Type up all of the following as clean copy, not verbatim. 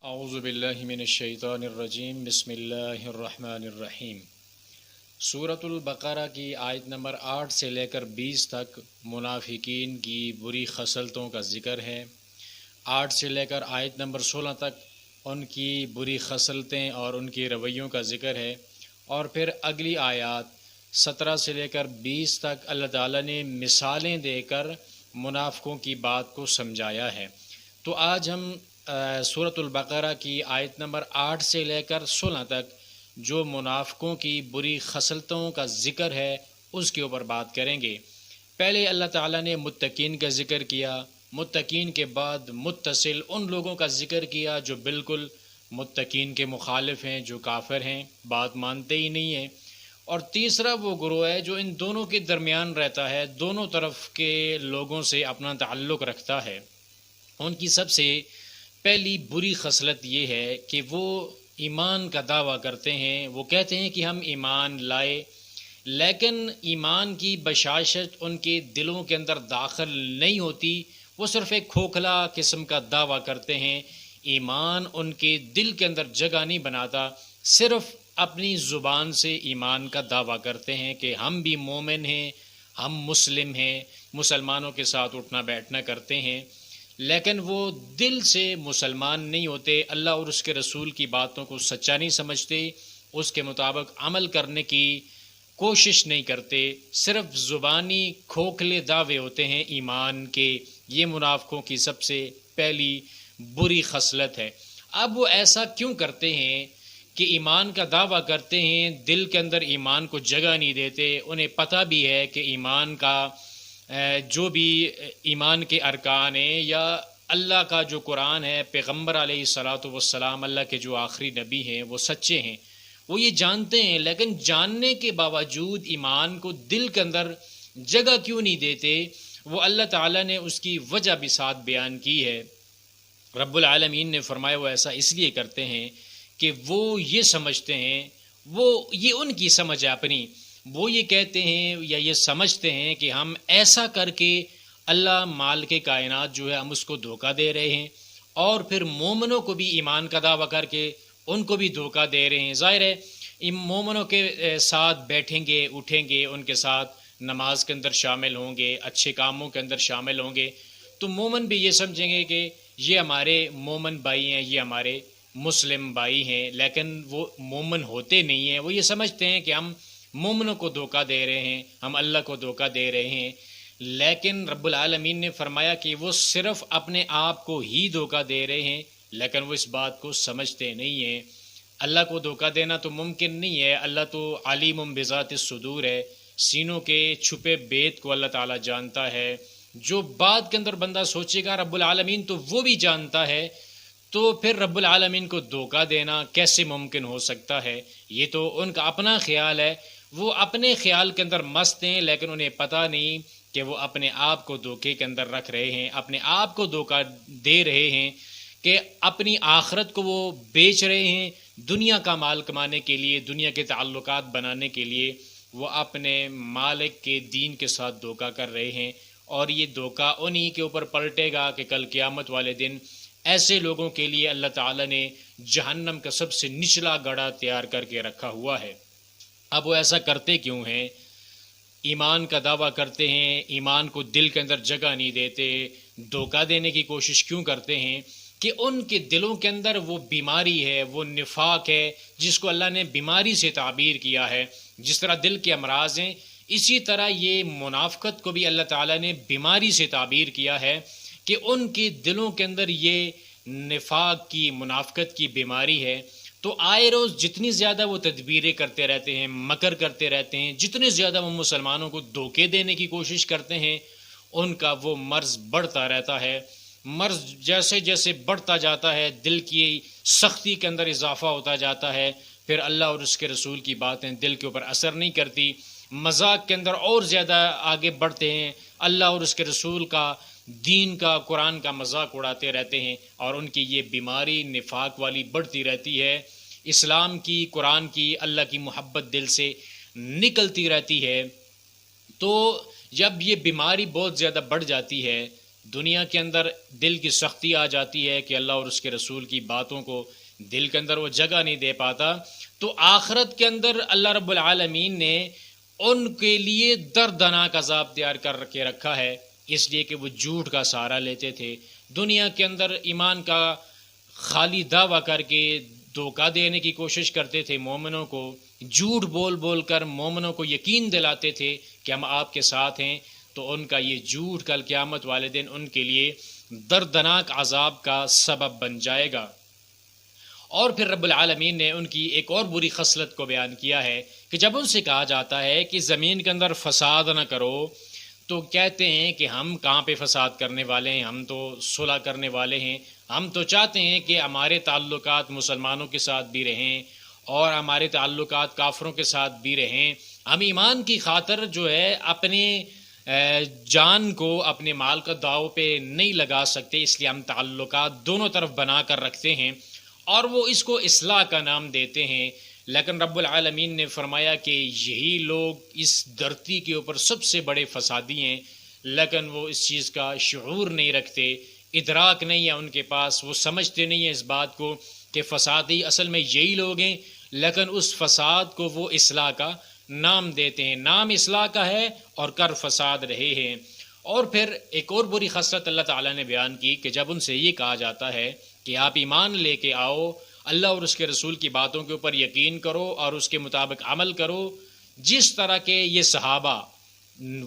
اعوذ باللہ من الشیطان الرجیم بسم اللہ الرحمن الرحیم۔ سورۃ البقرہ کی آیت نمبر 8 سے لے کر 20 تک منافقین کی بری خصلتوں کا ذکر ہے۔ 8 سے لے کر آیت نمبر 16 تک ان کی بری خصلتیں اور ان کی رویوں کا ذکر ہے، اور پھر اگلی آیات 17 سے لے کر 20 تک اللہ تعالیٰ نے مثالیں دے کر منافقوں کی بات کو سمجھایا ہے۔ تو آج ہم سورۃ البقرہ کی آیت نمبر 8 سے لے کر 16 تک جو منافقوں کی بری خصلتوں کا ذکر ہے اس کے اوپر بات کریں گے۔ پہلے اللہ تعالیٰ نے متقین کا ذکر کیا، متقین کے بعد متصل ان لوگوں کا ذکر کیا جو بالکل متقین کے مخالف ہیں، جو کافر ہیں، بات مانتے ہی نہیں ہیں، اور تیسرا وہ گروہ ہے جو ان دونوں کے درمیان رہتا ہے، دونوں طرف کے لوگوں سے اپنا تعلق رکھتا ہے۔ ان کی سب سے پہلی بری خصلت یہ ہے کہ وہ ایمان کا دعویٰ کرتے ہیں، وہ کہتے ہیں کہ ہم ایمان لائے، لیکن ایمان کی بشاشت ان کے دلوں کے اندر داخل نہیں ہوتی، وہ صرف ایک کھوکھلا قسم کا دعویٰ کرتے ہیں، ایمان ان کے دل کے اندر جگہ نہیں بناتا، صرف اپنی زبان سے ایمان کا دعویٰ کرتے ہیں کہ ہم بھی مومن ہیں، ہم مسلم ہیں، مسلمانوں کے ساتھ اٹھنا بیٹھنا کرتے ہیں، لیکن وہ دل سے مسلمان نہیں ہوتے، اللہ اور اس کے رسول کی باتوں کو سچا نہیں سمجھتے، اس کے مطابق عمل کرنے کی کوشش نہیں کرتے، صرف زبانی کھوکھلے دعوے ہوتے ہیں ایمان کے۔ یہ منافقوں کی سب سے پہلی بری خصلت ہے۔ اب وہ ایسا کیوں کرتے ہیں کہ ایمان کا دعویٰ کرتے ہیں، دل کے اندر ایمان کو جگہ نہیں دیتے، انہیں پتہ بھی ہے کہ ایمان کا جو بھی ایمان کے ارکان ہیں یا اللہ کا جو قرآن ہے، پیغمبر علیہ الصلاۃ والسلام اللہ کے جو آخری نبی ہیں وہ سچے ہیں، وہ یہ جانتے ہیں، لیکن جاننے کے باوجود ایمان کو دل کے اندر جگہ کیوں نہیں دیتے؟ وہ اللہ تعالیٰ نے اس کی وجہ بھی ساتھ بیان کی ہے۔ رب العالمین نے فرمایا وہ ایسا اس لیے کرتے ہیں کہ وہ یہ سمجھتے ہیں، یہ ان کی سمجھ ہے اپنی، وہ یہ کہتے ہیں یا یہ سمجھتے ہیں کہ ہم ایسا کر کے اللہ مالک کائنات جو ہے ہم اس کو دھوکہ دے رہے ہیں، اور پھر مومنوں کو بھی ایمان کا دعویٰ کر کے ان کو بھی دھوکہ دے رہے ہیں۔ ظاہر ہے ان مومنوں کے ساتھ بیٹھیں گے، اٹھیں گے، ان کے ساتھ نماز کے اندر شامل ہوں گے، اچھے کاموں کے اندر شامل ہوں گے، تو مومن بھی یہ سمجھیں گے کہ یہ ہمارے مومن بھائی ہیں، یہ ہمارے مسلم بھائی ہیں، لیکن وہ مومن ہوتے نہیں ہیں، وہ یہ سمجھتے ہیں کہ ہم مومنوں کو دھوکہ دے رہے ہیں، ہم اللہ کو دھوکہ دے رہے ہیں، لیکن رب العالمین نے فرمایا کہ وہ صرف اپنے آپ کو ہی دھوکہ دے رہے ہیں، لیکن وہ اس بات کو سمجھتے نہیں ہیں۔ اللہ کو دھوکہ دینا تو ممکن نہیں ہے، اللہ تو علیم بذات الصدور ہے، سینوں کے چھپے بیت کو اللہ تعالیٰ جانتا ہے، جو بات کے اندر بندہ سوچے گا رب العالمین تو وہ بھی جانتا ہے، تو پھر رب العالمین کو دھوکہ دینا کیسے ممکن ہو سکتا ہے؟ یہ تو ان کا اپنا خیال ہے، وہ اپنے خیال کے اندر مست ہیں، لیکن انہیں پتہ نہیں کہ وہ اپنے آپ کو دھوکے کے اندر رکھ رہے ہیں، اپنے آپ کو دھوکہ دے رہے ہیں، کہ اپنی آخرت کو وہ بیچ رہے ہیں دنیا کا مال کمانے کے لیے، دنیا کے تعلقات بنانے کے لیے، وہ اپنے مالک کے دین کے ساتھ دھوکہ کر رہے ہیں، اور یہ دھوکہ انہی کے اوپر پلٹے گا کہ کل قیامت والے دن ایسے لوگوں کے لیے اللہ تعالیٰ نے جہنم کا سب سے نچلا گڑھا تیار کر کے رکھا ہوا ہے۔ اب وہ ایسا کرتے کیوں ہیں؟ ایمان کا دعویٰ کرتے ہیں، ایمان کو دل کے اندر جگہ نہیں دیتے، دھوکہ دینے کی کوشش کیوں کرتے ہیں؟ کہ ان کے دلوں کے اندر وہ بیماری ہے، وہ نفاق ہے، جس کو اللہ نے بیماری سے تعبیر کیا ہے۔ جس طرح دل کے امراض ہیں، اسی طرح یہ منافقت کو بھی اللہ تعالیٰ نے بیماری سے تعبیر کیا ہے، کہ ان کے دلوں کے اندر یہ نفاق کی، منافقت کی بیماری ہے۔ تو آئے روز جتنی زیادہ وہ تدبیریں کرتے رہتے ہیں، مکر کرتے رہتے ہیں، جتنے زیادہ وہ مسلمانوں کو دھوکے دینے کی کوشش کرتے ہیں، ان کا وہ مرض بڑھتا رہتا ہے۔ مرض جیسے جیسے بڑھتا جاتا ہے، دل کی سختی کے اندر اضافہ ہوتا جاتا ہے، پھر اللہ اور اس کے رسول کی باتیں دل کے اوپر اثر نہیں کرتی، مذاق کے اندر اور زیادہ آگے بڑھتے ہیں، اللہ اور اس کے رسول کا، دین کا، قرآن کا مذاق اڑاتے رہتے ہیں، اور ان کی یہ بیماری نفاق والی بڑھتی رہتی ہے، اسلام کی، قرآن کی، اللہ کی محبت دل سے نکلتی رہتی ہے۔ تو جب یہ بیماری بہت زیادہ بڑھ جاتی ہے، دنیا کے اندر دل کی سختی آ جاتی ہے کہ اللہ اور اس کے رسول کی باتوں کو دل کے اندر وہ جگہ نہیں دے پاتا، تو آخرت کے اندر اللہ رب العالمین نے ان کے لیے دردناک عذاب تیار کر کے رکھا ہے، اس لیے کہ وہ جھوٹ کا سہارا لیتے تھے، دنیا کے اندر ایمان کا خالی دعویٰ کر کے دھوکہ دینے کی کوشش کرتے تھے، مومنوں کو جھوٹ بول بول کر مومنوں کو یقین دلاتے تھے کہ ہم آپ کے ساتھ ہیں، تو ان کا یہ جھوٹ کل قیامت والے دن ان کے لیے دردناک عذاب کا سبب بن جائے گا۔ اور پھر رب العالمین نے ان کی ایک اور بری خصلت کو بیان کیا ہے کہ جب ان سے کہا جاتا ہے کہ زمین کے اندر فساد نہ کرو، تو کہتے ہیں کہ ہم کہاں پہ فساد کرنے والے ہیں، ہم تو صلح کرنے والے ہیں، ہم تو چاہتے ہیں کہ ہمارے تعلقات مسلمانوں کے ساتھ بھی رہیں اور ہمارے تعلقات کافروں کے ساتھ بھی رہیں، ہم ایمان کی خاطر جو ہے اپنے جان کو اپنے مال کا داؤ پہ نہیں لگا سکتے، اس لیے ہم تعلقات دونوں طرف بنا کر رکھتے ہیں، اور وہ اس کو اصلاح کا نام دیتے ہیں۔ لیکن رب العالمین نے فرمایا کہ یہی لوگ اس دھرتی کے اوپر سب سے بڑے فسادی ہیں، لیکن وہ اس چیز کا شعور نہیں رکھتے، ادراک نہیں ہے ان کے پاس، وہ سمجھتے نہیں ہیں اس بات کو کہ فسادی اصل میں یہی لوگ ہیں، لیکن اس فساد کو وہ اصلاح کا نام دیتے ہیں، نام اصلاح کا ہے اور کر فساد رہے ہیں۔ اور پھر ایک اور بری خصلت اللہ تعالیٰ نے بیان کی کہ جب ان سے یہ کہا جاتا ہے کہ آپ ایمان لے کے آؤ، اللہ اور اس کے رسول کی باتوں کے اوپر یقین کرو اور اس کے مطابق عمل کرو، جس طرح کے یہ صحابہ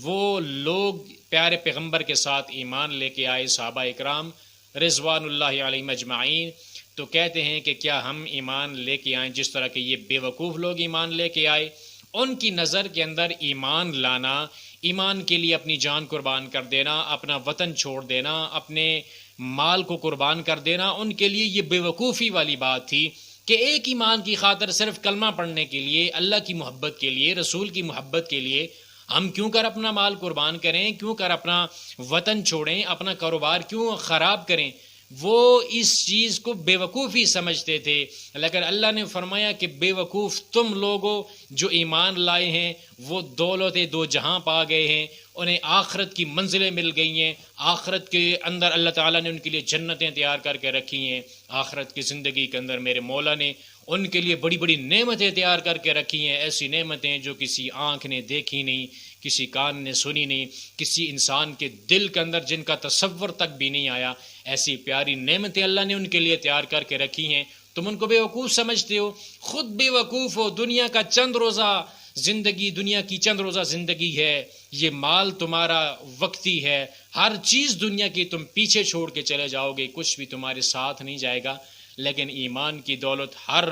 وہ لوگ پیارے پیغمبر کے ساتھ ایمان لے کے آئے، صحابہ اکرام رضوان اللہ علیہم اجمعین، تو کہتے ہیں کہ کیا ہم ایمان لے کے آئیں جس طرح کے یہ بے وقوف لوگ ایمان لے کے آئے؟ ان کی نظر کے اندر ایمان لانا، ایمان کے لیے اپنی جان قربان کر دینا، اپنا وطن چھوڑ دینا، اپنے مال کو قربان کر دینا، ان کے لیے یہ بے وقوفی والی بات تھی کہ ایک ایمان کی خاطر صرف کلمہ پڑھنے کے لیے، اللہ کی محبت کے لیے، رسول کی محبت کے لیے ہم کیوں کر اپنا مال قربان کریں، کیوں کر اپنا وطن چھوڑیں، اپنا کاروبار کیوں خراب کریں؟ وہ اس چیز کو بے وقوفی سمجھتے تھے، لیکن اللہ نے فرمایا کہ بے وقوف تم لوگوں جو ایمان لائے ہیں، وہ دولت دو جہاں پا گئے ہیں، انہیں آخرت کی منزلیں مل گئی ہیں، آخرت کے اندر اللہ تعالیٰ نے ان کے لیے جنتیں تیار کر کے رکھی ہیں، آخرت کی زندگی کے اندر میرے مولا نے ان کے لیے بڑی بڑی نعمتیں تیار کر کے رکھی ہیں، ایسی نعمتیں جو کسی آنکھ نے دیکھی نہیں، کسی کان نے سنی نہیں، کسی انسان کے دل کے اندر جن کا تصور تک بھی نہیں آیا، ایسی پیاری نعمتیں اللہ نے ان کے لیے تیار کر کے رکھی ہیں۔ تم ان کو بے وقوف سمجھتے ہو، خود بے وقوف ہو، دنیا کا چند روزہ زندگی، دنیا کی چند روزہ زندگی ہے، یہ مال تمہارا وقتی ہے، ہر چیز دنیا کی تم پیچھے چھوڑ کے چلے جاؤ گے، کچھ بھی تمہارے ساتھ نہیں جائے گا، لیکن ایمان کی دولت ہر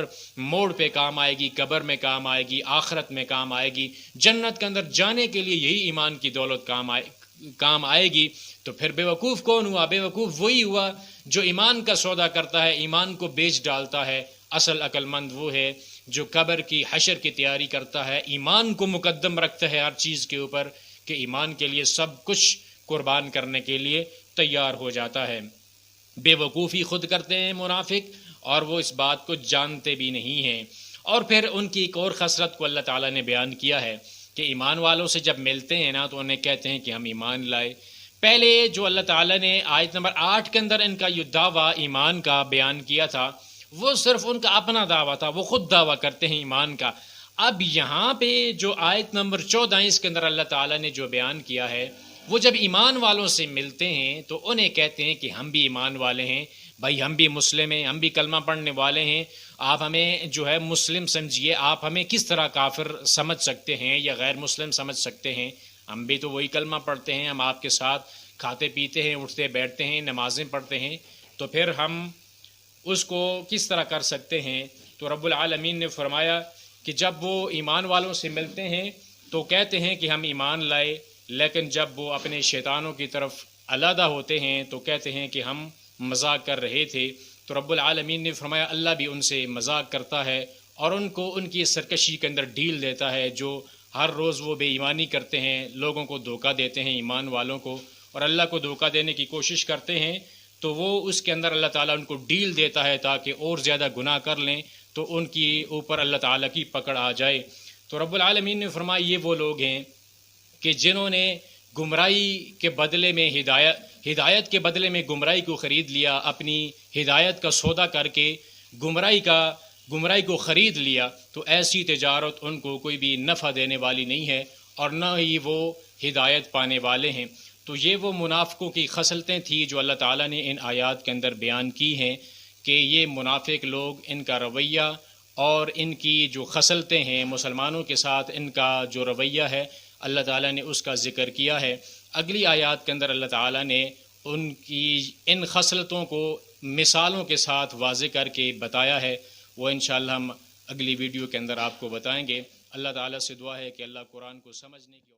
موڑ پہ کام آئے گی، قبر میں کام آئے گی، آخرت میں کام آئے گی، جنت کے اندر جانے کے لیے یہی ایمان کی دولت کام آئے گی۔ تو پھر بے وقوف کون ہوا؟ بے وقوف وہی ہوا جو ایمان کا سودا کرتا ہے، ایمان کو بیچ ڈالتا ہے۔ اصل عقل مند وہ ہے جو قبر کی، حشر کی تیاری کرتا ہے، ایمان کو مقدم رکھتا ہے ہر چیز کے اوپر، کہ ایمان کے لیے سب کچھ قربان کرنے کے لیے تیار ہو جاتا ہے۔ بے وقوفی خود کرتے ہیں منافق، اور وہ اس بات کو جانتے بھی نہیں ہیں۔ اور پھر ان کی ایک اور خصلت کو اللہ تعالیٰ نے بیان کیا ہے کہ ایمان والوں سے جب ملتے ہیں نا تو انہیں کہتے ہیں کہ ہم ایمان لائے۔ پہلے جو اللہ تعالیٰ نے آیت نمبر 8 کے اندر ان کا یہ دعویٰ ایمان کا بیان کیا تھا، وہ صرف ان کا اپنا دعویٰ تھا، وہ خود دعویٰ کرتے ہیں ایمان کا۔ اب یہاں پہ جو آیت نمبر 14 اس کے اندر اللہ تعالیٰ نے جو بیان کیا ہے، وہ جب ایمان والوں سے ملتے ہیں تو انہیں کہتے ہیں کہ ہم بھی ایمان والے ہیں، بھائی ہم بھی مسلم ہیں، ہم بھی کلمہ پڑھنے والے ہیں، آپ ہمیں جو ہے مسلم سمجھیے، آپ ہمیں کس طرح کافر سمجھ سکتے ہیں یا غیر مسلم سمجھ سکتے ہیں؟ ہم بھی تو وہی کلمہ پڑھتے ہیں، ہم آپ کے ساتھ کھاتے پیتے ہیں، اٹھتے بیٹھتے ہیں، نمازیں پڑھتے ہیں، تو پھر ہم اس کو کس طرح کر سکتے ہیں؟ تو رب العالمین نے فرمایا کہ جب وہ ایمان والوں سے ملتے ہیں تو کہتے ہیں کہ ہم ایمان لائے، لیکن جب وہ اپنے شیطانوں کی طرف علیحدہ ہوتے ہیں تو کہتے ہیں کہ ہم مذاق کر رہے تھے۔ تو رب العالمین نے فرمایا اللہ بھی ان سے مذاق کرتا ہے اور ان کو ان کی سرکشی کے اندر ڈھیل دیتا ہے، جو ہر روز وہ بے ایمانی کرتے ہیں، لوگوں کو دھوکہ دیتے ہیں، ایمان والوں کو، اور اللہ کو دھوکہ دینے کی کوشش کرتے ہیں، تو وہ اس کے اندر اللہ تعالیٰ ان کو ڈھیل دیتا ہے تاکہ اور زیادہ گناہ کر لیں تو ان کی اوپر اللہ تعالیٰ کی پکڑ آ جائے۔ تو رب العالمین نے فرمایا یہ وہ لوگ ہیں کہ جنہوں نے گمراہی کے بدلے میں ہدایت کے بدلے میں گمراہی کو خرید لیا، اپنی ہدایت کا سودا کر کے گمراہی کو خرید لیا، تو ایسی تجارت ان کو کوئی بھی نفع دینے والی نہیں ہے اور نہ ہی وہ ہدایت پانے والے ہیں۔ تو یہ وہ منافقوں کی خصلتیں تھیں جو اللہ تعالیٰ نے ان آیات کے اندر بیان کی ہیں کہ یہ منافق لوگ، ان کا رویہ اور ان کی جو خصلتیں ہیں، مسلمانوں کے ساتھ ان کا جو رویہ ہے، اللہ تعالیٰ نے اس کا ذکر کیا ہے۔ اگلی آیات کے اندر اللہ تعالیٰ نے ان کی ان خصلتوں کو مثالوں کے ساتھ واضح کر کے بتایا ہے، وہ انشاءاللہ ہم اگلی ویڈیو کے اندر آپ کو بتائیں گے۔ اللہ تعالیٰ سے دعا ہے کہ اللہ قرآن کو سمجھنے کی